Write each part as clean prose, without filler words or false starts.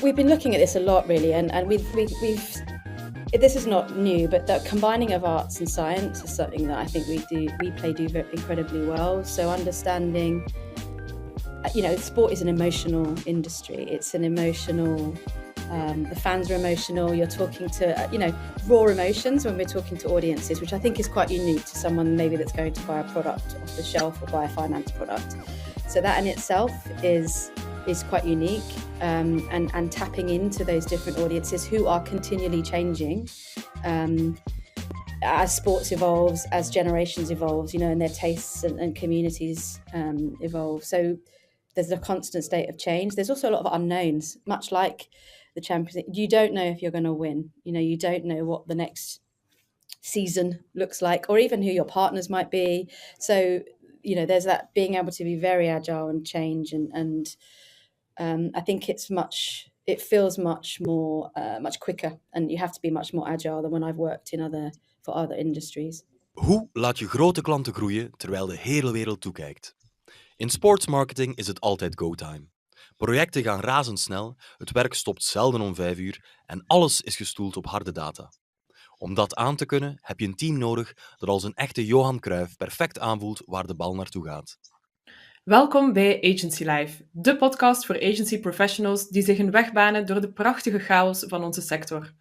we've been looking at this a lot, really, and we've this is not new, but the combining of arts and science is something that I think WePlay do very incredibly well. So understanding, sport is an emotional industry. It's an emotional. The fans are emotional. You're talking to, raw emotions when we're talking to audiences, which I think is quite unique to someone maybe that's going to buy a product off the shelf or buy a finance product. So that in itself is quite unique, and tapping into those different audiences who are continually changing as sports evolves, as generations evolve, and their tastes and communities evolve. So there's a constant state of change. There's also a lot of unknowns, much like the Champions League. You don't know if you're going to win. You don't know what the next season looks like, or even who your partners might be. So, there's that being able to be very agile and change, and I think it feels much more, much quicker, and you have to be much more agile than when I've worked for other industries. Hoe laat je grote klanten groeien terwijl de hele wereld toekijkt? In sportsmarketing is het altijd go-time. Projecten gaan razendsnel, het werk stopt zelden om 5 uur en alles is gestoeld op harde data. Om dat aan te kunnen heb je een team nodig dat als een echte Johan Cruijff perfect aanvoelt waar de bal naartoe gaat. Welkom bij Agency Live, de podcast voor agency professionals die zich een weg banen door de prachtige chaos van onze sector.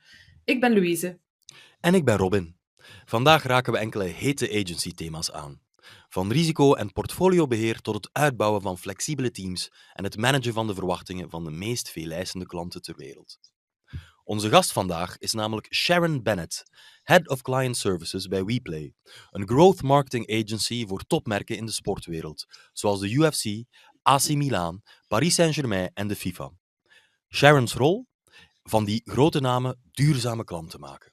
Ik ben Louise. En ik ben Robin. Vandaag raken we enkele hete agency-thema's aan. Van risico- en portfoliobeheer tot het uitbouwen van flexibele teams en het managen van de verwachtingen van de meest veeleisende klanten ter wereld. Onze gast vandaag is namelijk Sharon Bennett, Head of Client Services bij WePlay, een growth marketing agency voor topmerken in de sportwereld, zoals de UFC, AC Milan, Paris Saint-Germain en de FIFA. Sharon's rol? Van die grote namen duurzame klanten maken.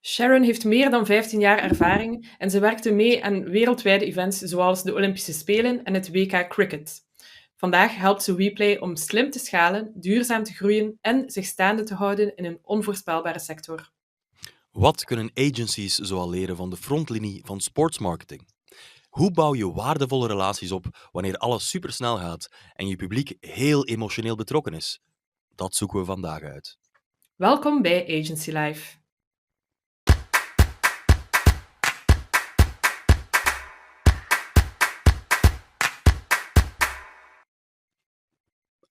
Sharon heeft meer dan 15 jaar ervaring en ze werkte mee aan wereldwijde events zoals de Olympische Spelen en het WK Cricket. Vandaag helpt ze WePlay om slim te schalen, duurzaam te groeien en zich staande te houden in een onvoorspelbare sector. Wat kunnen agencies zoal leren van de frontlinie van sportsmarketing? Hoe bouw je waardevolle relaties op wanneer alles supersnel gaat en je publiek heel emotioneel betrokken is? Dat zoeken we vandaag uit. Welkom bij Agency Live.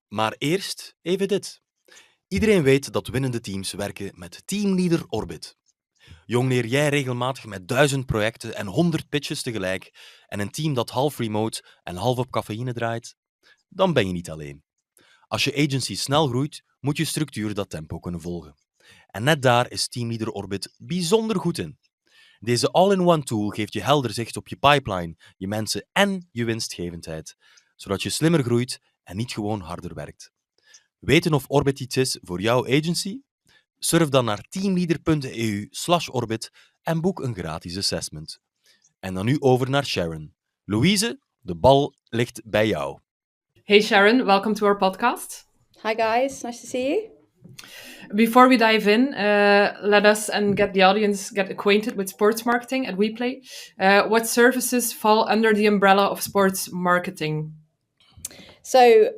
Maar eerst even dit. Iedereen weet dat winnende teams werken met Teamleader Orbit. Jongleer jij regelmatig met 1000 projecten en 100 pitches tegelijk en een team dat half remote en half op cafeïne draait? Dan ben je niet alleen. Als je agency snel groeit, moet je structuur dat tempo kunnen volgen. En net daar is Teamleader Orbit bijzonder goed in. Deze all-in-one tool geeft je helder zicht op je pipeline, je mensen en je winstgevendheid, zodat je slimmer groeit en niet gewoon harder werkt. Weten of Orbit iets is voor jouw agency? Surf dan naar teamleader.eu/orbit en boek een gratis assessment. En dan nu over naar Sharon. Louise, de bal ligt bij jou. Hey Sharon, welcome to our podcast. Hi guys, nice to see you. Before we dive in, let us and get the audience get acquainted with sports marketing at WePlay. What services fall under the umbrella of sports marketing? So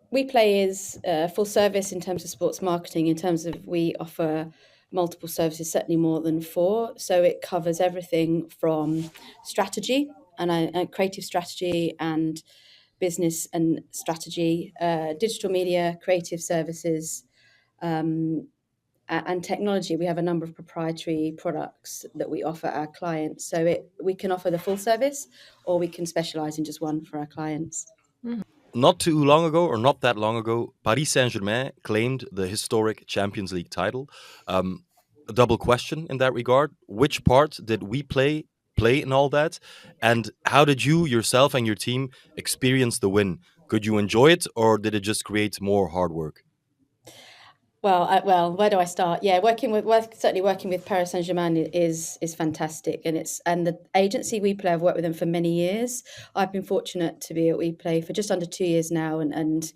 WePlay is full service in terms of sports marketing. In terms of we offer multiple services, certainly more than 4. So it covers everything from strategy and creative strategy and business and strategy, digital media, creative services, and technology. We have a number of proprietary products that we offer our clients. So we can offer the full service, or we can specialize in just one for our clients. Mm-hmm. Not too long ago, or not that long ago, Paris Saint-Germain claimed the historic Champions League title. A double question in that regard. Which part did WePlay play in all that? And how did you, yourself and your team experience the win? Could you enjoy it, or did it just create more hard work? Well, where do I start? Yeah, certainly working with Paris Saint-Germain is fantastic, and the agency WePlay, I've worked with them for many years. I've been fortunate to be at WePlay for just under 2 years now, and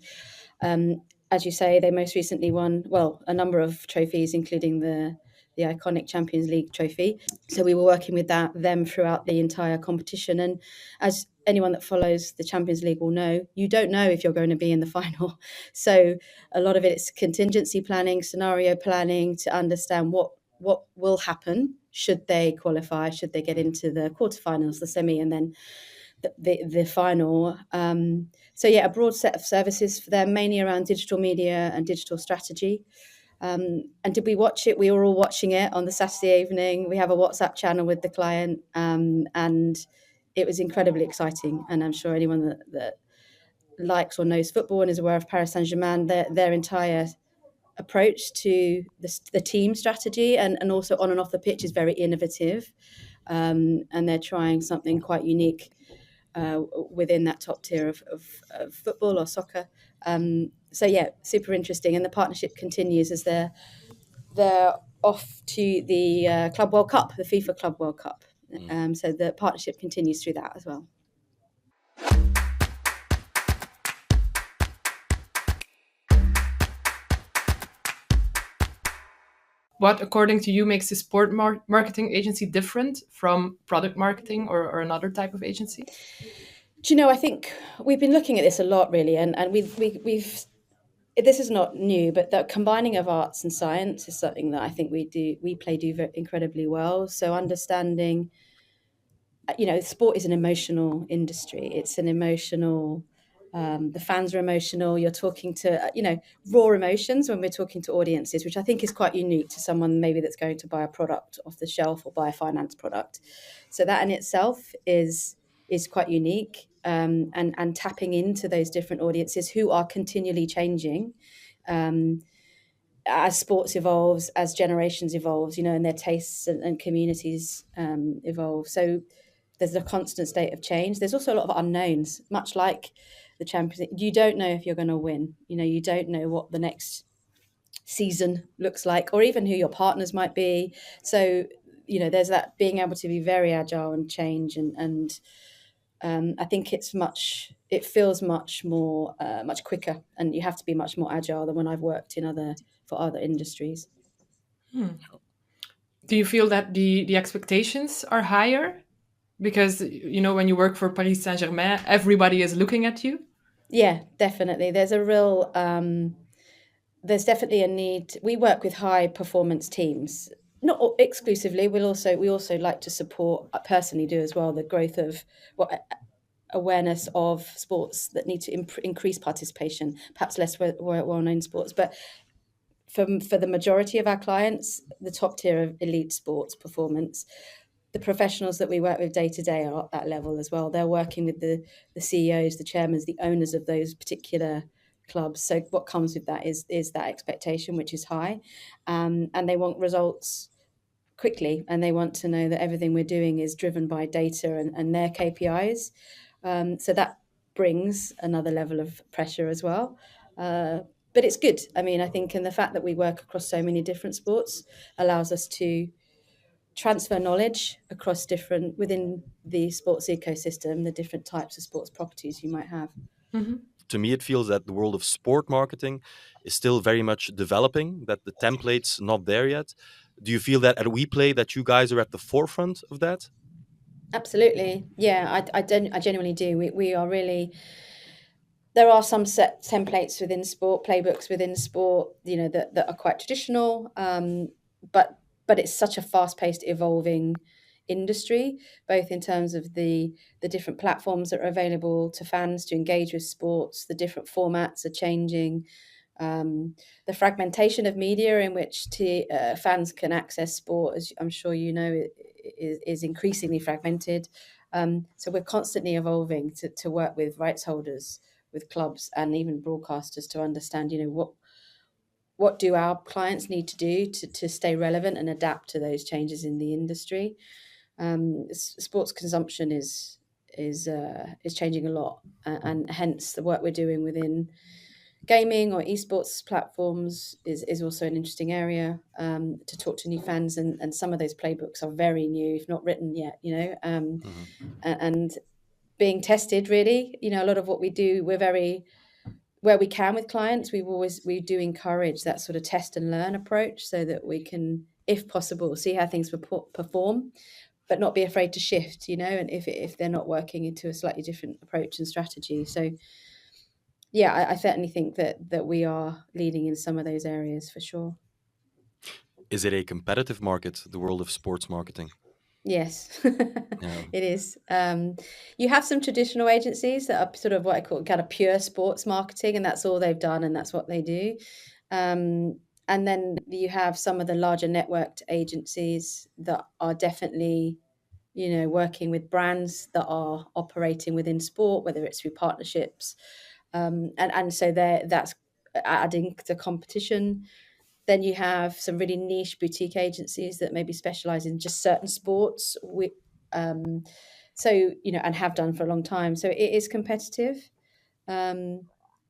as you say, they most recently won a number of trophies, including the the iconic Champions League trophy. So we were working with them throughout the entire competition. And as anyone that follows the Champions League will know, you don't know if you're going to be in the final. So a lot of it is contingency planning, scenario planning to understand what will happen should they qualify, should they get into the quarterfinals, the semi, and then the final. So yeah, a broad set of services for them, mainly around digital media and digital strategy. And did we watch it? We were all watching it on the Saturday evening. We have a WhatsApp channel with the client, and it was incredibly exciting. And I'm sure anyone that likes or knows football and is aware of Paris Saint-Germain, their entire approach to the team strategy and also on and off the pitch is very innovative. And they're trying something quite unique within that top tier of football or soccer. So yeah, super interesting. And the partnership continues as they're off to the Club World Cup, the FIFA Club World Cup. So the partnership continues through that as well. What, according to you, makes a sport marketing agency different from product marketing or another type of agency? Do you know, I think we've been looking at this a lot, really, and we've this is not new, but the combining of arts and science is something that I think WePlay do incredibly well. So understanding, sport is an emotional industry. It's an emotional. The fans are emotional. You're talking to, raw emotions when we're talking to audiences, which I think is quite unique to someone maybe that's going to buy a product off the shelf or buy a finance product. So that in itself is quite unique, and tapping into those different audiences who are continually changing as sports evolves, as generations evolve, and their tastes and communities evolve. So there's a constant state of change. There's also a lot of unknowns, much like the Champions League. You don't know if you're going to win. You don't know what the next season looks like, or even who your partners might be. So, there's that being able to be very agile and change. And I think it feels much more, much quicker, and you have to be much more agile than when I've worked for other industries. Do you feel that the expectations are higher? Because, when you work for Paris Saint-Germain, everybody is looking at you. Yeah, definitely. There's definitely a need. We work with high performance teams, not exclusively. We also like to support, I personally do as well, the growth of awareness of sports that need to increase participation, perhaps less well-known sports. But for the majority of our clients, the top tier of elite sports performance, the professionals that we work with day to day are at that level as well. They're working with the CEOs, the chairmen, the owners of those particular clubs. So what comes with that is that expectation, which is high, and they want results quickly, and they want to know that everything we're doing is driven by data and their KPIs. So that brings another level of pressure as well. But it's good. I mean, I think, and the fact that we work across so many different sports allows us to transfer knowledge across within the sports ecosystem, the different types of sports properties you might have. Mm-hmm. To me, it feels that the world of sport marketing is still very much developing, that the template's not there yet. Do you feel that at WePlay that you guys are at the forefront of that? Absolutely. Yeah, I genuinely do. We are really... There are some set templates within sport, playbooks within sport, that are quite traditional, but it's such a fast-paced, evolving industry, both in terms of the different platforms that are available to fans to engage with sports. The different formats are changing. The fragmentation of media in which fans can access sport, as I'm sure you know, is increasingly fragmented. So we're constantly evolving to work with rights holders, with clubs, and even broadcasters to understand, what do our clients need to do to stay relevant and adapt to those changes in the industry. Sports consumption is changing a lot, and hence the work we're doing within gaming or esports platforms is also an interesting area to talk to new fans, and some of those playbooks are very new, if not written yet, and being tested, really. A lot of what we do, we're very, where we can with clients, we do encourage that sort of test and learn approach so that we can if possible, see how things perform, but not be afraid to shift, and if they're not working, into a slightly different approach and strategy. So yeah, I certainly think that we are leading in some of those areas for sure. Is it a competitive market, the world of sports marketing? Yes, Yeah. it is. You have some traditional agencies that are sort of what I call kind of pure sports marketing, and that's all they've done and that's what they do. And then you have some of the larger networked agencies that are definitely, working with brands that are operating within sport, whether it's through partnerships. And so that's adding to competition. Then you have some really niche boutique agencies that maybe specialize in just certain sports. So, and have done for a long time. So it is competitive.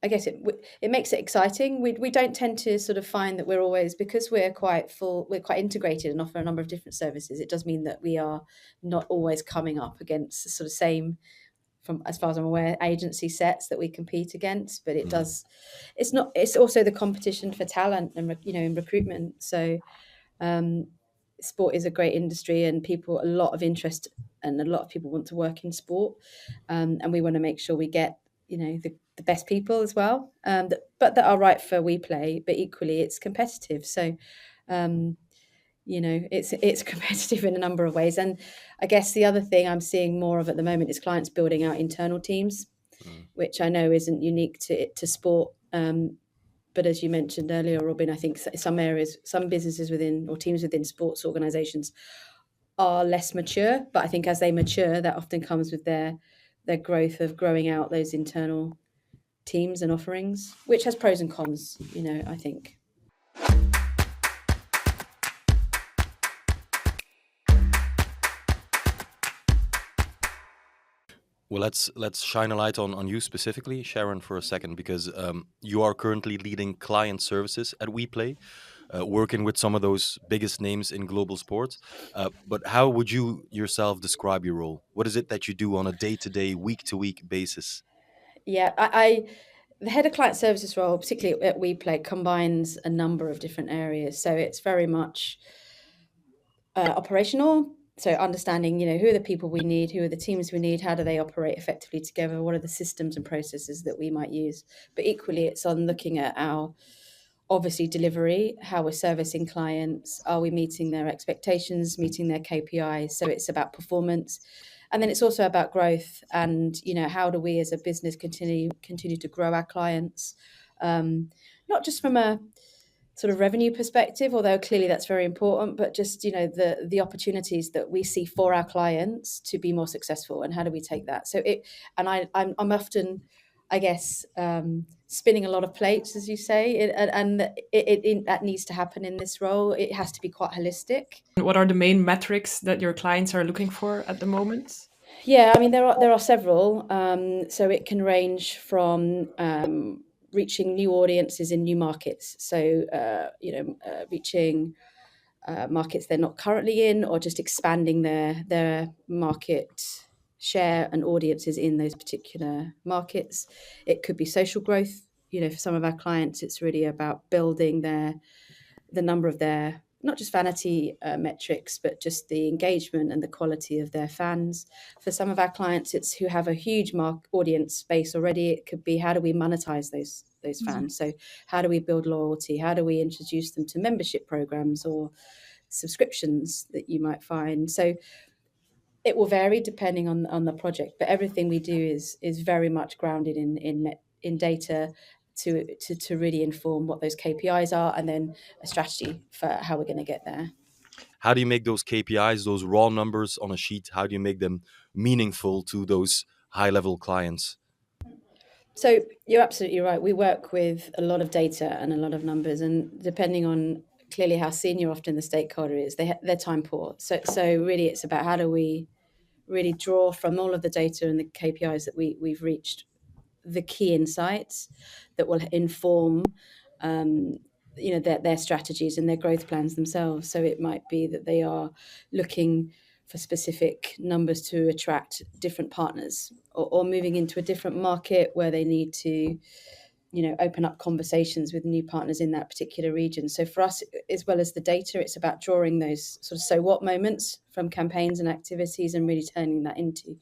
I guess it makes it exciting. We don't tend to sort of find that we're always, because we're quite integrated and offer a number of different services. It does mean that we are not always coming up against the sort of same, from as far as I'm aware, agency sets that we compete against. But it does, it's also the competition for talent and in recruitment. So sport is a great industry, and a lot of interest, and a lot of people want to work in sport, and we want to make sure we get the best people as well, that are right for WePlay, but equally it's competitive. So it's competitive in a number of ways. And I guess the other thing I'm seeing more of at the moment is clients building out internal teams, which I know isn't unique to sport. But as you mentioned earlier, Robin, I think some areas, some businesses within, or teams within sports organizations are less mature. But I think as they mature, that often comes with their growth of growing out those internal teams and offerings, which has pros and cons, I think. Well, let's shine a light on you specifically, Sharon, for a second, because you are currently leading client services at WePlay, working with some of those biggest names in global sport. But how would you yourself describe your role? What is it that you do on a day-to-day, week-to-week basis? Yeah, the head of client services role, particularly at WePlay, combines a number of different areas. So it's very much operational. So understanding, who are the people we need, who are the teams we need, how do they operate effectively together, what are the systems and processes that we might use. But equally, it's on looking at our, obviously, delivery, how we're servicing clients, are we meeting their expectations, meeting their KPIs. So it's about performance. And then it's also about growth and, how do we as a business continue to grow our clients, not just from a sort of revenue perspective, although clearly that's very important, but just, the opportunities that we see for our clients to be more successful, and how do we take that? So I'm often, I guess, spinning a lot of plates, as you say, and that needs to happen in this role. It has to be quite holistic. What are the main metrics that your clients are looking for at the moment? Yeah, I mean, there are several. So it can range from reaching new audiences in new markets. So, reaching markets they're not currently in, or just expanding their market share and audiences in those particular markets. It could be social growth. For some of our clients, it's really about building the number of their, not just vanity metrics, but just the engagement and the quality of their fans. For some of our clients, it's who have a huge audience base already. It could be, how do we monetize those fans? So how do we build loyalty? How do we introduce them to membership programs or subscriptions that you might find? So it will vary depending on the project, but everything we do is very much grounded in data to really inform what those KPIs are, and then a strategy for how we're going to get there. How do you make those KPIs, those raw numbers on a sheet, how do you make them meaningful to those high-level clients? So you're absolutely right. We work with a lot of data and a lot of numbers, and depending on clearly how senior often the stakeholder is, they're time poor. So really it's about how do we really draw from all of the data and the KPIs that we've reached the key insights that will inform their strategies and their growth plans themselves. So it might be that they are looking for specific numbers to attract different partners, or moving into a different market where they need to open up conversations with new partners in that particular region. So for us, as well as the data, it's about drawing those sort of so what moments from campaigns and activities and really turning that into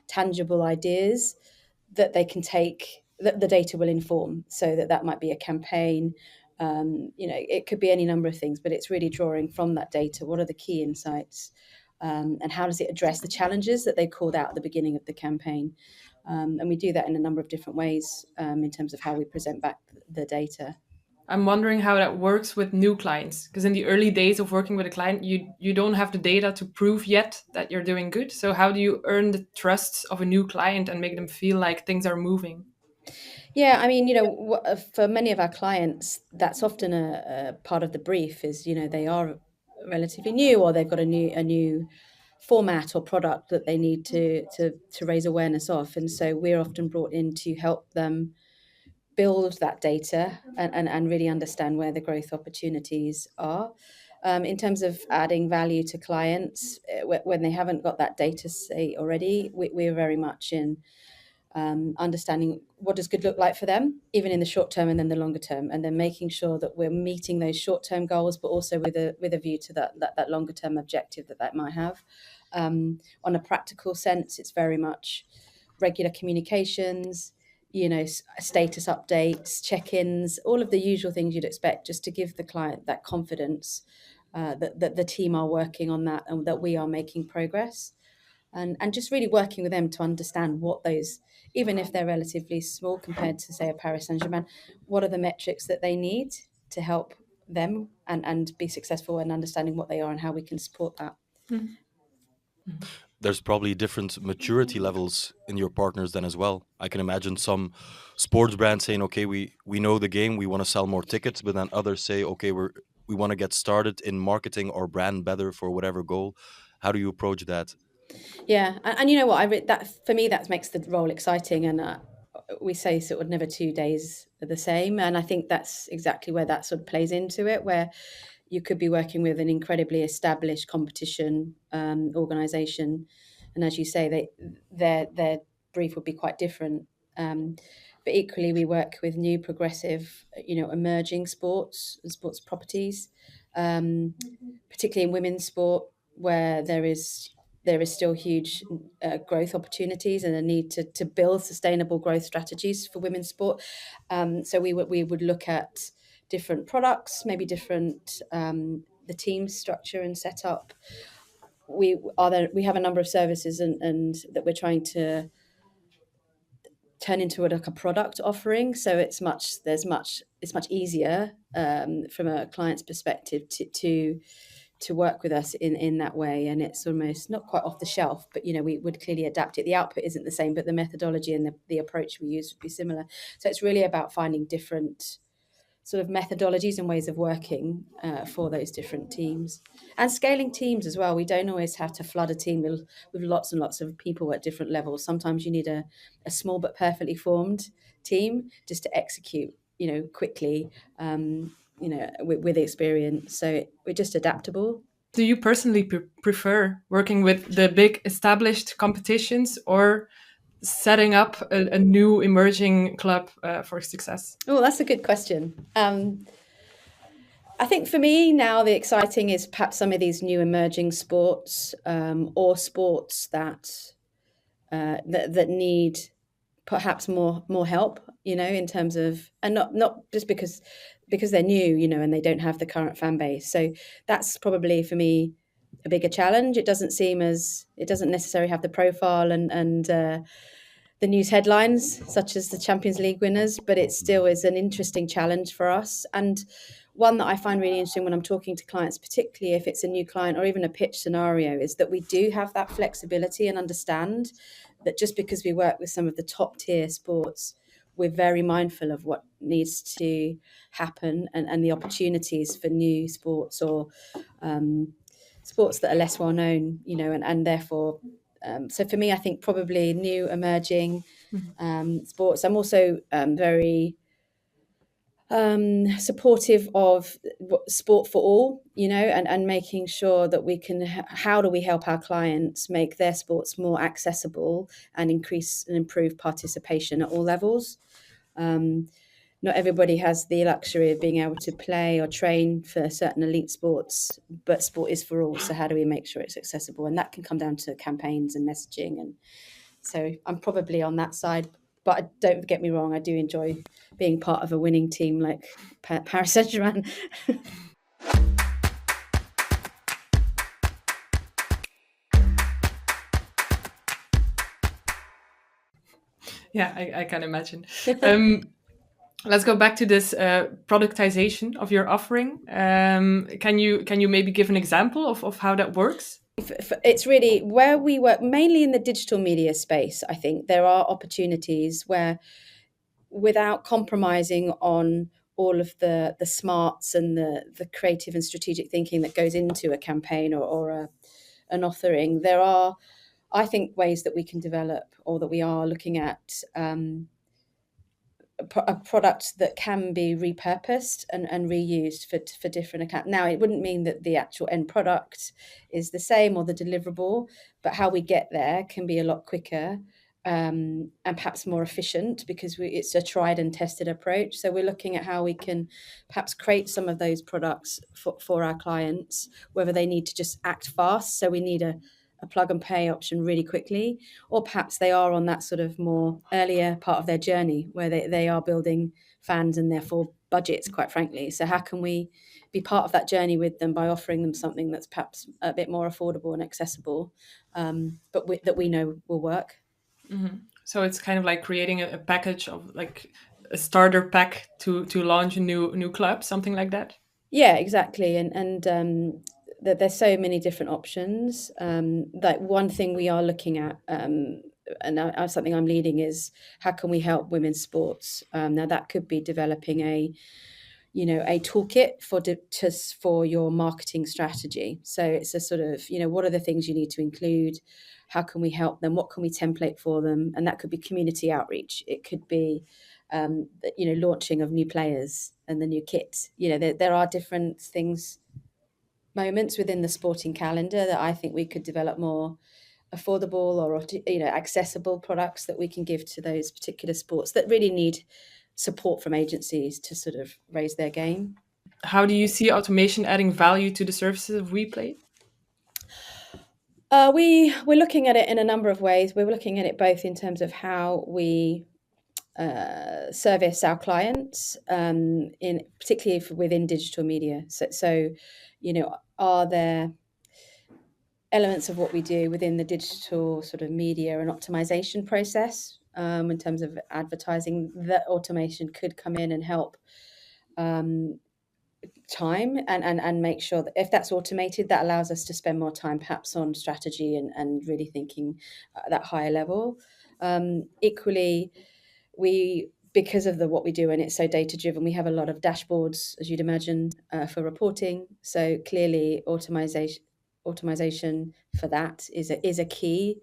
tangible ideas that they can take, that the data will inform. So that might be a campaign, it could be any number of things, but it's really drawing from that data. What are the key insights? And how does it address the challenges that they called out at the beginning of the campaign? And we do that in a number of different ways in terms of how we present back the data. I'm wondering how that works with new clients, because in the early days of working with a client, you don't have the data to prove yet that you're doing good. So how do you earn the trust of a new client and make them feel like things are moving? Yeah, I mean, for many of our clients, that's often a part of the brief is, they are relatively new, or they've got a new format or product that they need to raise awareness of. And so we're often brought in to help them build that data and really understand where the growth opportunities are. In terms of adding value to clients, when they haven't got that data say already, we're very much in understanding what does good look like for them, even in the short term and then the longer term, and then making sure that we're meeting those short-term goals, but also with a view to that longer-term objective that might have. On a practical sense, it's very much regular communications, status updates, check-ins, all of the usual things you'd expect, just to give the client that confidence that the team are working on that and that we are making progress. And just really working with them to understand what those, even if they're relatively small compared to, say, a Paris Saint-Germain, what are the metrics that they need to help them and be successful in understanding what they are and how we can support that. There's probably different maturity levels in your partners then as well. I can imagine some sports brands saying, okay, we know the game, we want to sell more tickets, but then others say, okay, we want to get started in marketing or brand better for whatever goal. How do you approach that? Yeah, and you know what, that for me, that makes the role exciting. And we say sort of never 2 days are the same, and I think that's exactly where that sort of plays into it, where you could be working with an incredibly established competition organisation, and as you say, their brief would be quite different. But equally, we work with new, progressive, emerging sports and sports properties, particularly in women's sport, where there is still huge growth opportunities and a need to build sustainable growth strategies for women's sport. So we would look at different products, maybe different the team structure and setup. We have a number of services and that we're trying to turn into like a product offering. So it's much easier from a client's perspective to work with us in that way, and it's almost not quite off the shelf, but we would clearly adapt it. The output isn't the same, but the methodology and the approach we use would be similar. So it's really about finding different sort of methodologies and ways of working for those different teams, and scaling teams as well. We don't always have to flood a team with lots and lots of people at different levels. Sometimes you need a small but perfectly formed team just to execute, quickly, with experience. So we're just adaptable. Do you personally prefer working with the big established competitions or setting up a new emerging club for success? Oh, that's a good question. I think for me now, the exciting is perhaps some of these new emerging sports or sports that need perhaps more help, in terms of, and not just because they're new, and they don't have the current fan base. So that's probably for me a bigger challenge. It doesn't necessarily have the profile and the news headlines such as the Champions League winners, but it still is an interesting challenge for us, and one that I find really interesting when I'm talking to clients, particularly if it's a new client or even a pitch scenario, is that we do have that flexibility and understand that just because we work with some of the top tier sports, we're very mindful of what needs to happen and the opportunities for new sports or sports that are less well known, and therefore, so for me, I think probably new emerging sports. I'm also very supportive of sport for all, and making sure that we can, how do we help our clients make their sports more accessible and increase and improve participation at all levels. not everybody has the luxury of being able to play or train for certain elite sports, but sport is for all. So how do we make sure it's accessible? And that can come down to campaigns and messaging. And so I'm probably on that side, but don't get me wrong, I do enjoy being part of a winning team like Paris Saint-Germain. Yeah, I can imagine. Let's go back to this productization of your offering. Can you maybe give an example of how that works? It's really where we work, mainly in the digital media space. I think there are opportunities where, without compromising on all of the smarts and the creative and strategic thinking that goes into a campaign or an authoring, there are, I think, ways that we can develop, or that we are looking at, a product that can be repurposed and reused for different accounts. Now, it wouldn't mean that the actual end product is the same or the deliverable, but how we get there can be a lot quicker, and perhaps more efficient, because it's a tried and tested approach. So we're looking at how we can perhaps create some of those products for our clients, whether they need to just act fast. So we need a plug and pay option really quickly, or perhaps they are on that sort of more earlier part of their journey where they are building fans and therefore budgets, quite frankly. So how can we be part of that journey with them by offering them something that's perhaps a bit more affordable and accessible, but that we know will work. Mm-hmm. So it's kind of like creating a package of like a starter pack to launch a new club, something like that. Yeah, exactly. And there's so many different options. Like one thing we are looking at, and something I'm leading, is how can we help women's sports? Now that could be developing a toolkit for your marketing strategy. So it's a sort of, what are the things you need to include? How can we help them? What can we template for them? And that could be community outreach. It could be, launching of new players and the new kit. There are different moments within the sporting calendar that I think we could develop more affordable or accessible products that we can give to those particular sports that really need support from agencies to sort of raise their game. How do you see automation adding value to the services of WePlay? We're looking at it in a number of ways. We're looking at it both in terms of how we service our clients, particularly within digital media. So, are there elements of what we do within the digital sort of media and optimization process, in terms of advertising, that automation could come in and help time and make sure that if that's automated, that allows us to spend more time perhaps on strategy and really thinking at that higher level. Equally, because of what we do, and it's so data driven, we have a lot of dashboards, as you'd imagine, for reporting. So clearly automation for that is a key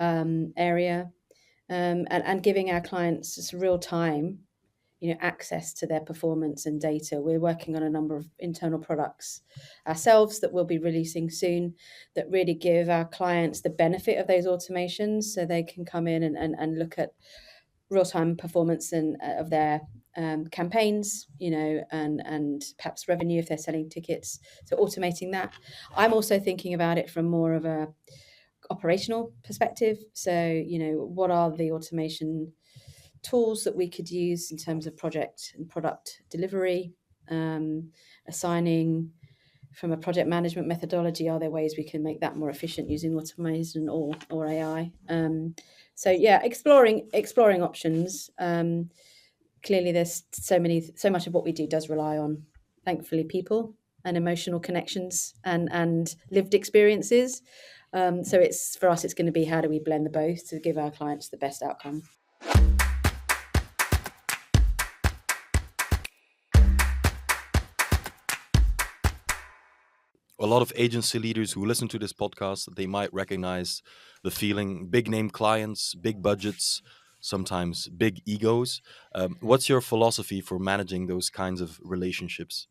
area, and giving our clients just real time access to their performance and data. We're working on a number of internal products ourselves that we'll be releasing soon that really give our clients the benefit of those automations, so they can come in and look at real-time performance of their campaigns, and perhaps revenue if they're selling tickets. So automating that. I'm also thinking about it from more of a operational perspective. So, what are the automation tools that we could use in terms of project and product delivery, assigning from a project management methodology? Are there ways we can make that more efficient using automation or AI? So yeah, exploring options. Clearly, there's so much of what we do does rely on, thankfully, people and emotional connections and lived experiences. So for us, it's going to be how do we blend the both to give our clients the best outcome. A lot of agency leaders who listen to this podcast, they might recognize the feeling: big name clients, big budgets, sometimes big egos. What's your philosophy for managing those kinds of relationships?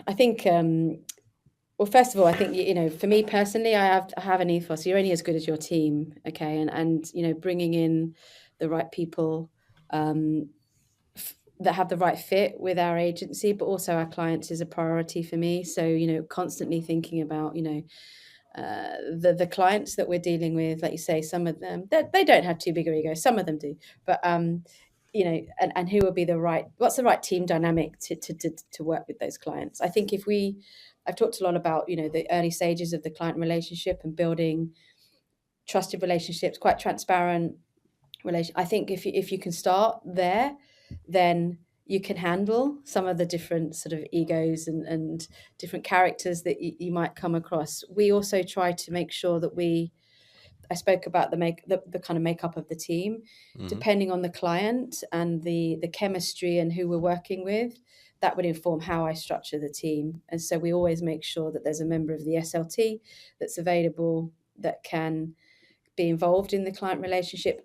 I think, well, first of all, I think, for me personally, I have an ethos. You're only as good as your team, okay? And bringing in the right people that have the right fit with our agency, but also our clients is a priority for me. So, constantly thinking about, the clients that we're dealing with, like you say, some of them, they don't have too big of egos, some of them do, but, and who will be what's the right team dynamic to work with those clients. I think I've talked a lot about, the early stages of the client relationship and building trusted relationships, quite transparent I think if you can start there, then you can handle some of the different sort of egos and different characters that you might come across. We also try to make sure that I spoke about the kind of makeup of the team, depending on the client and the chemistry and who we're working with. That would inform how I structure the team. And so we always make sure that there's a member of the SLT that's available, that can be involved in the client relationship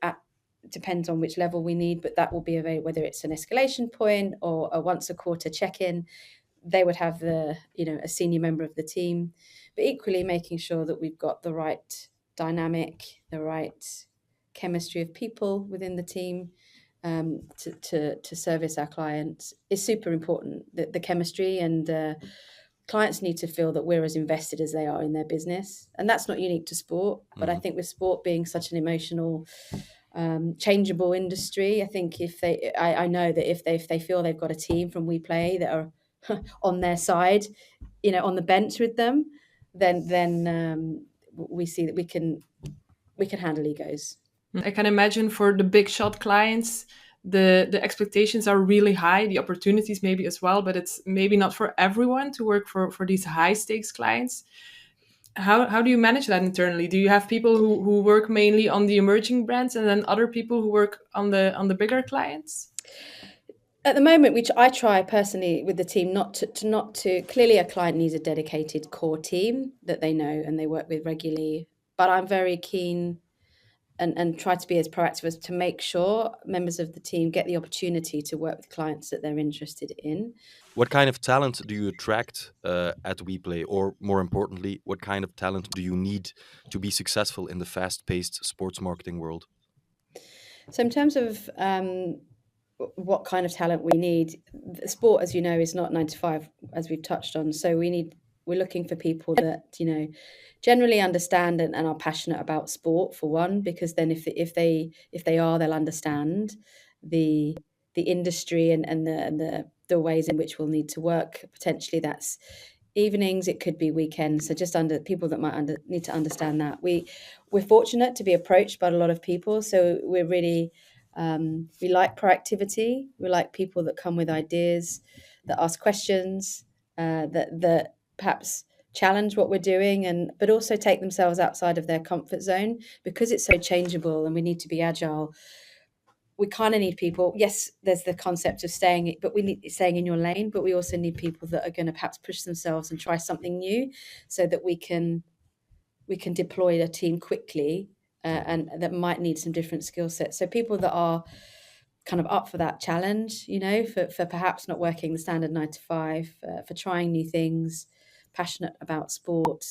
depends on which level we need, but that will be available, whether it's an escalation point or a once a quarter check-in. They would have a senior member of the team, but equally making sure that we've got the right dynamic, the right chemistry of people within the team to service our clients is super important. The chemistry and clients need to feel that we're as invested as they are in their business, and that's not unique to sport. But I think with sport being such an emotional, changeable industry, I think I know that if they feel they've got a team from WePlay that are on their side, on the bench with them, then we see that we can handle egos. I can imagine for the big shot clients, the expectations are really high, the opportunities maybe as well, but it's maybe not for everyone to work for these high stakes clients. How do you manage that internally? Do you have people who work mainly on the emerging brands and then other people who work on the bigger clients? At the moment, I try personally with the team not to. Clearly, a client needs a dedicated core team that they know and they work with regularly. But I'm very keen and try to be as proactive as to make sure members of the team get the opportunity to work with clients that they're interested in. What kind of talent do you attract at WePlay? Or more importantly, what kind of talent do you need to be successful in the fast-paced sports marketing world? So in terms of what kind of talent we need, the sport, as you know, is not 9 to 5, as we've touched on. So we're looking for people that, generally understand and are passionate about sport, for one, because then if they are, they'll understand the industry and the ways in which we'll need to work. Potentially that's evenings, it could be weekends. So just people that might need to understand that. We're fortunate to be approached by a lot of people. So we're really, we like proactivity. We like people that come with ideas, that ask questions, that perhaps challenge what we're doing, but also take themselves outside of their comfort zone, because it's so changeable and we need to be agile. We kind of need people. Yes, there's the concept of staying in your lane, but we also need people that are going to perhaps push themselves and try something new, so that we can deploy a team quickly, and that might need some different skill sets. So people that are kind of up for that challenge, for perhaps not working the standard 9 to 5, for trying new things, passionate about sport.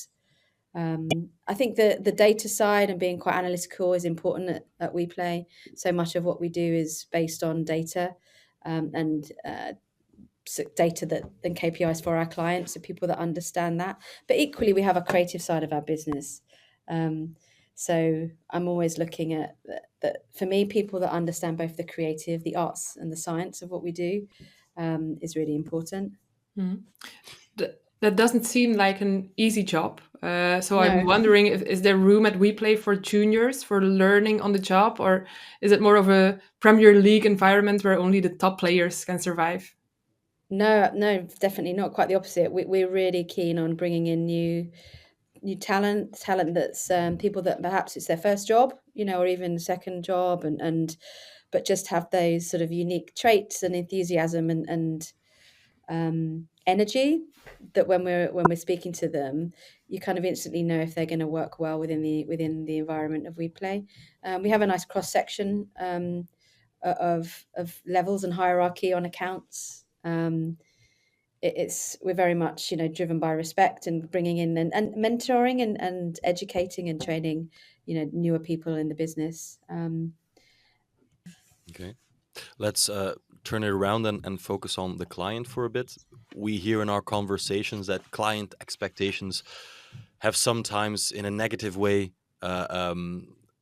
I think the data side and being quite analytical is important at WePlay. So much of what we do is based on data, and data and KPIs for our clients, so people that understand that. But equally, we have a creative side of our business. So I'm always looking at that. For me, people that understand both the creative, the arts, and the science of what we do is really important. That doesn't seem like an easy job. So No. I'm wondering, is there room at WePlay for juniors for learning on the job, or is it more of a Premier League environment where only the top players can survive? No, definitely not. Quite the opposite. We're really keen on bringing in new talent that's people that perhaps it's their first job, or even second job, but just have those sort of unique traits and enthusiasm and energy that when we're speaking to them, you kind of instantly know if they're going to work well within the environment of WePlay. We have a nice cross section of levels and hierarchy on accounts. We're very much driven by respect and bringing in and mentoring and educating and training newer people in the business. Okay, let's turn it around and focus on the client for a bit. We hear in our conversations that client expectations have sometimes, in a negative way,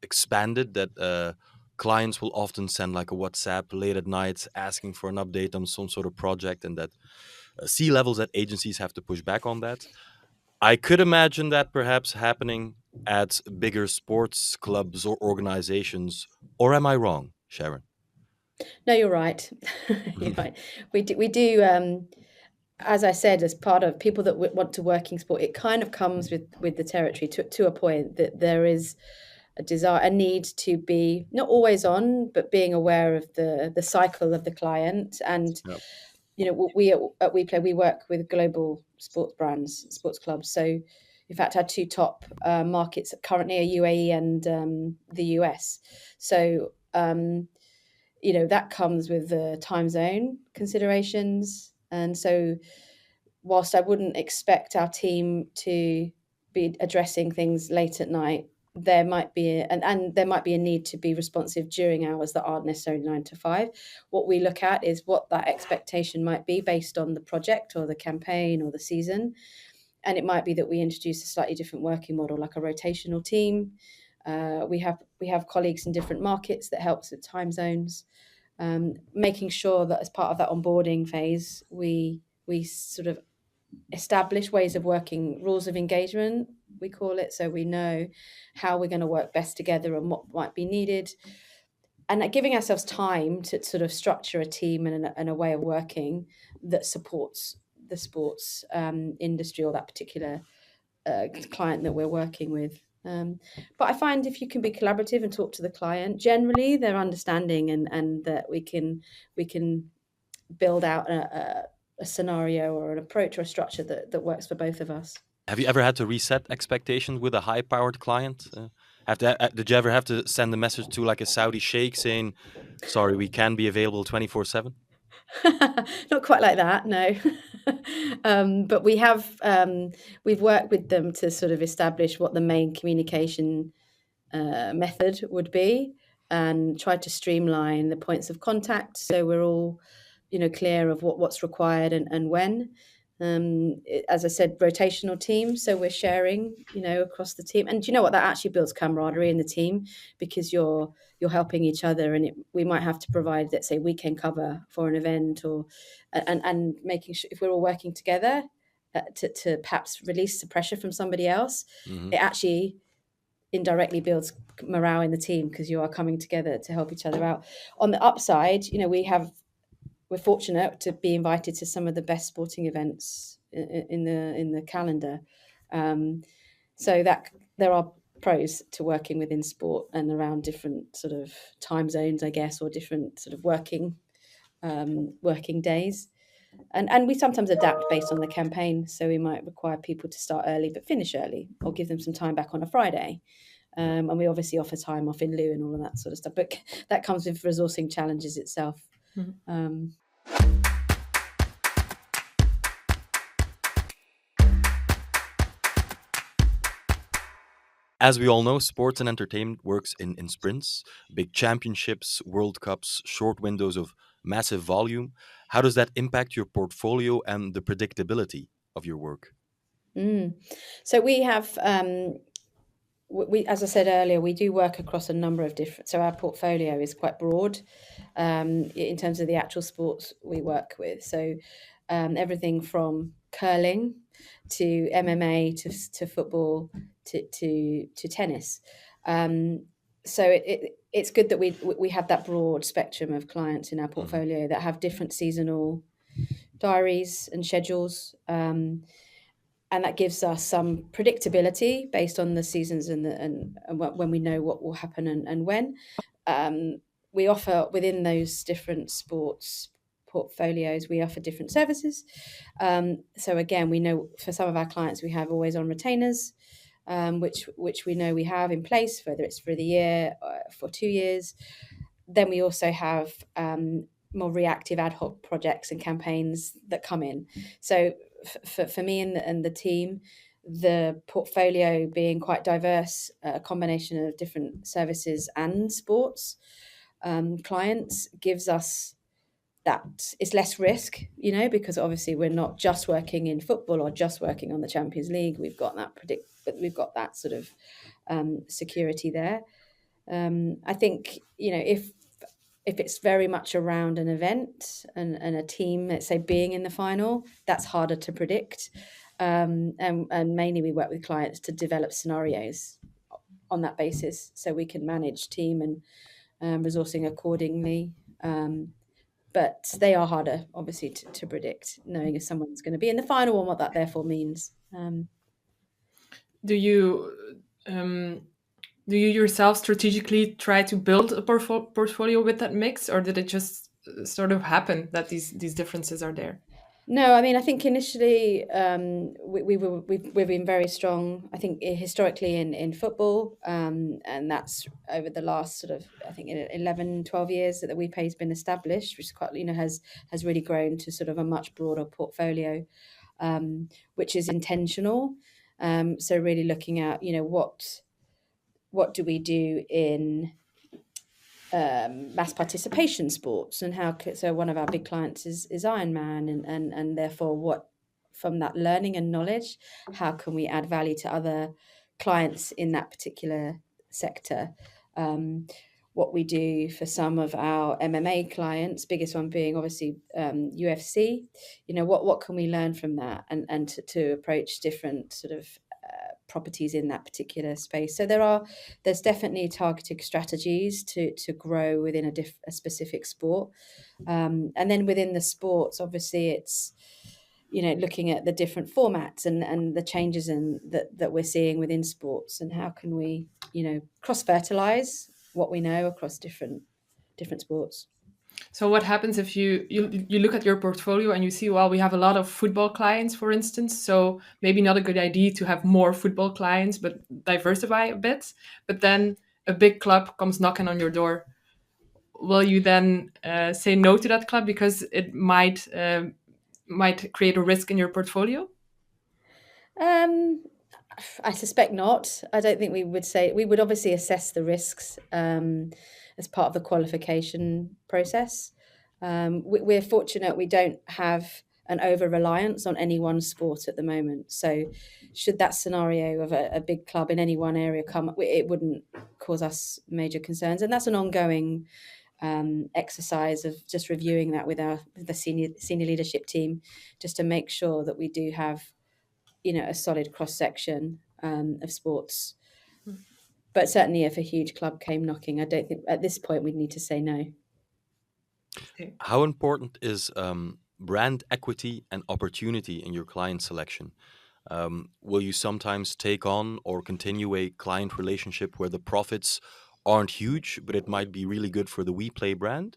expanded. That clients will often send like a WhatsApp late at night asking for an update on some sort of project, and that C-levels at agencies have to push back on that. I could imagine that perhaps happening at bigger sports clubs or organizations. Or am I wrong, Sharon? No, you're right. You're right. We do. As I said, as part of people that want to work in sport, it kind of comes with the territory to a point that there is a desire, a need to be not always on, but being aware of the cycle of the client. And Yep. we at WePlay, we work with global sports brands, sports clubs. So, in fact, our two top markets currently are UAE and the US. So, that comes with the time zone considerations. And so, whilst I wouldn't expect our team to be addressing things late at night, there might be and there might be a need to be responsive during hours that aren't necessarily 9 to 5. What we look at is what that expectation might be based on the project or the campaign or the season. And it might be that we introduce a slightly different working model, like a rotational team. We have colleagues in different markets that helps with time zones, making sure that as part of that onboarding phase, we sort of establish ways of working, rules of engagement, we call it, so we know how we're going to work best together and what might be needed, and giving ourselves time to sort of structure a team and a way of working that supports the sports industry or that particular client that we're working with. But I find if you can be collaborative and talk to the client, generally they're understanding and that we can build out a scenario or an approach or a structure that works for both of us. Have you ever had to reset expectations with a high-powered client? Did you ever have to send a message to like a Saudi sheikh saying, "Sorry, we can be available 24/7"? Not quite like that, no. But we've worked with them to sort of establish what the main communication method would be and tried to streamline the points of contact so we're all clear of what's required and when. As I said, rotational team, so we're sharing across the team, and what, that actually builds camaraderie in the team because you're helping each other, and we might have to provide, let's say, weekend cover for an event, or and making sure if we're all working together to perhaps release the pressure from somebody else. Mhm. It actually indirectly builds morale in the team because you are coming together to help each other out. On the upside, we're fortunate to be invited to some of the best sporting events in the calendar. So that there are pros to working within sport and around different sort of time zones, I guess, or different sort of working days. And we sometimes adapt based on the campaign. So we might require people to start early but finish early, or give them some time back on a Friday. And we obviously offer time off in lieu and all of that sort of stuff. But that comes with resourcing challenges itself. Mm-hmm. As we all know, sports and entertainment works in sprints, big championships, World Cups, short windows of massive volume. How does that impact your portfolio and the predictability of your work? So we have, as I said earlier, we do work across a number of different, so our portfolio is quite broad in terms of the actual sports we work with. So everything from curling to MMA to football to tennis. So it's good that we have that broad spectrum of clients in our portfolio that have different seasonal diaries and schedules. And that gives us some predictability based on the seasons and when we know what will happen and when. We offer within those different sports portfolios, we offer different services. So again, we know for some of our clients, we have always on retainers, which we know we have in place, whether it's for the year or for 2 years. Then we also have more reactive ad hoc projects and campaigns that come in. So for me and the team, the portfolio being quite diverse, a combination of different services and sports clients gives us that is less risk, because obviously we're not just working in football or just working on the Champions League. We've got that sort of security there. I think, if it's very much around an event and a team, let's say, being in the final, that's harder to predict. And mainly we work with clients to develop scenarios on that basis so we can manage team and resourcing accordingly. But they are harder, obviously, to predict, knowing if someone's going to be in the final and what that therefore means. Do you yourself strategically try to build a portfolio with that mix, or did it just sort of happen that these differences are there? No, I mean, I think initially we've been very strong, I think, historically in football, and that's over the last sort of, I think, 11, 12 years that the WePlay has been established, which is quite, has really grown to sort of a much broader portfolio, which is intentional. So really looking at, what do we do in mass participation sports, and so one of our big clients is Ironman, and therefore what, from that learning and knowledge, how can we add value to other clients in that particular sector? What we do for some of our MMA clients, biggest one being obviously UFC, what can we learn from that, and to approach different sort of properties in that particular space. So there's definitely targeted strategies to grow within a specific sport, and then within the sports, obviously it's looking at the different formats and the changes that we're seeing within sports, and how can we cross fertilize what we know across different sports. So what happens if you look at your portfolio and you see, well, we have a lot of football clients, for instance, so maybe not a good idea to have more football clients, but diversify a bit. But then a big club comes knocking on your door. Will you then say no to that club because it might create a risk in your portfolio? I suspect not. I don't think we would obviously assess the risks as part of the qualification process. We're fortunate we don't have an over-reliance on any one sport at the moment. So should that scenario of a big club in any one area come, it wouldn't cause us major concerns. And that's an ongoing exercise of just reviewing that with the senior leadership team, just to make sure that we do have a solid cross-section of sports. But certainly if a huge club came knocking, I don't think at this point we'd need to say no. How important is brand equity and opportunity in your client selection? Will you sometimes take on or continue a client relationship where the profits aren't huge, but it might be really good for the WePlay brand?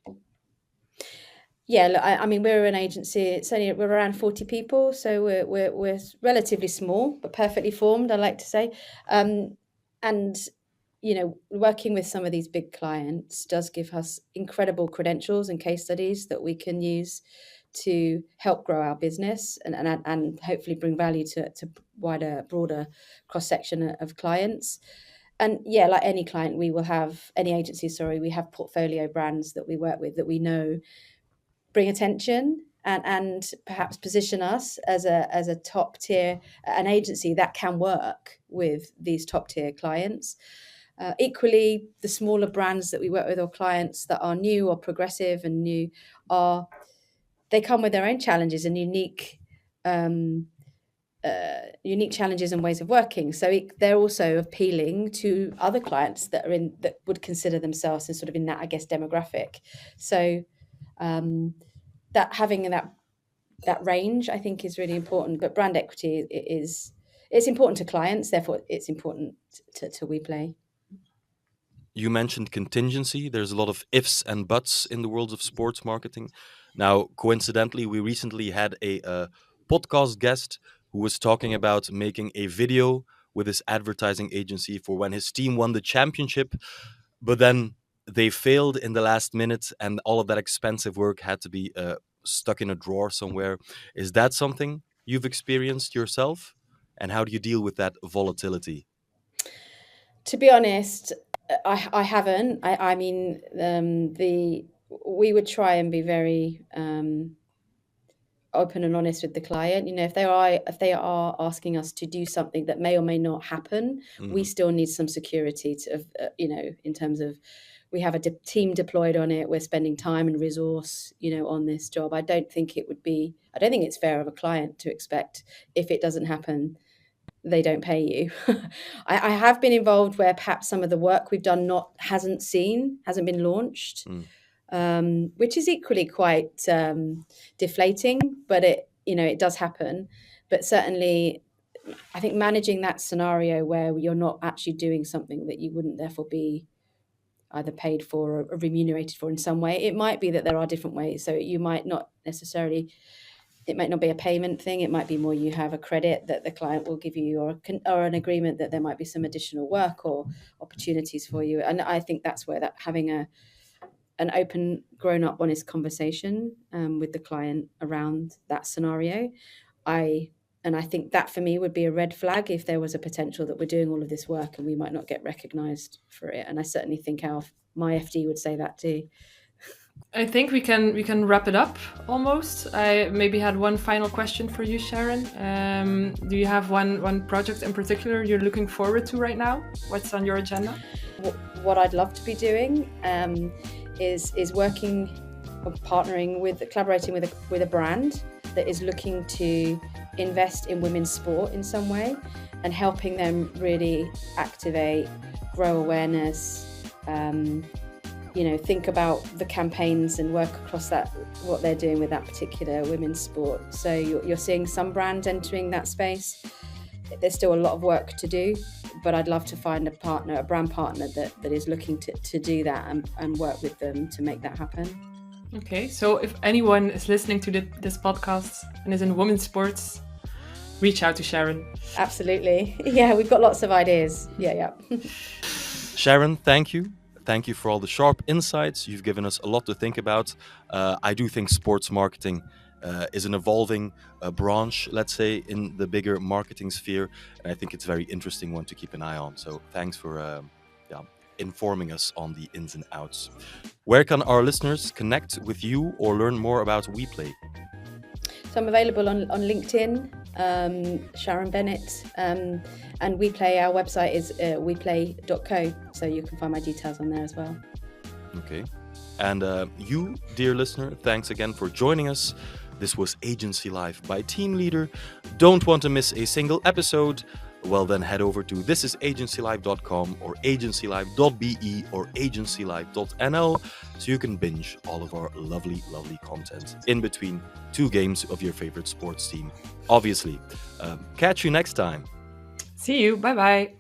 Yeah, look, I mean, we're an agency. We're around 40 people, so we're relatively small, but perfectly formed, I like to say. And working with some of these big clients does give us incredible credentials and case studies that we can use to help grow our business and hopefully bring value to broader cross section of clients. And yeah, like any client, we have portfolio brands that we work with that we know bring attention and perhaps position us as a top tier, an agency that can work with these top tier clients. Equally, the smaller brands that we work with or clients that are new or progressive and new they come with their own challenges and unique challenges and ways of working. So they're also appealing to other clients that would consider themselves in sort of in that, I guess, demographic. So that having that range, I think, is really important. But brand equity it's important to clients, therefore it's important to WePlay. You mentioned contingency. There's a lot of ifs and buts in the world of sports marketing. Now, coincidentally, we recently had a podcast guest who was talking about making a video with his advertising agency for when his team won the championship, but then they failed in the last minute and all of that expensive work had to be stuck in a drawer somewhere. Is that something you've experienced yourself? And how do you deal with that volatility? To be honest, I haven't. I mean, we would try and be very open and honest with the client. If they are asking us to do something that may or may not happen, we still need some security in terms of we have a team deployed on it. We're spending time and resource, on this job. I don't think it's fair of a client to expect if it doesn't happen, they don't pay you. I have been involved where perhaps some of the work we've done hasn't been launched, which is equally quite deflating, but it does happen. But certainly, I think managing that scenario where you're not actually doing something that you wouldn't therefore be either paid for or remunerated for in some way. It might be that there are different ways. So you might not necessarily, it might not be a payment thing. It might be more you have a credit that the client will give you or an agreement that there might be some additional work or opportunities for you. And I think that's where that having an open, grown-up, honest conversation with the client around that scenario. I think that for me would be a red flag if there was a potential that we're doing all of this work and we might not get recognised for it. And I certainly think my FD would say that too. I think we can wrap it up almost. I maybe had one final question for you, Sharon. Do you have one project in particular you're looking forward to right now? What's on your agenda? What I'd love to be doing is working or collaborating with a brand that is looking to invest in women's sport in some way and helping them really activate, grow awareness, think about the campaigns and work across that, what they're doing with that particular women's sport. So you're seeing some brands entering that space. There's still a lot of work to do, but I'd love to find a brand partner that is looking to do that and work with them to make that happen. Okay, so if anyone is listening to this podcast and is in women's sports, reach out to Sharon. Absolutely. Yeah, we've got lots of ideas. Yeah. Sharon, thank you. Thank you for all the sharp insights. You've given us a lot to think about. I do think sports marketing is an evolving branch, let's say, in the bigger marketing sphere. And I think it's a very interesting one to keep an eye on. So thanks for informing us on the ins and outs. Where can our listeners connect with you or learn more about WePlay? So I'm available on LinkedIn, Sharon Bennett, and WePlay, our website is weplay.co, so you can find my details on there as well. Okay. And you, dear listener, thanks again for joining us. This was Agency Life by Teamleader. Don't want to miss a single episode? Well, then head over to thisisagencylife.com or agencylife.be or agencylife.nl so you can binge all of our lovely, lovely content in between 2 games of your favorite sports team. Obviously. Catch you next time. See you. Bye-bye.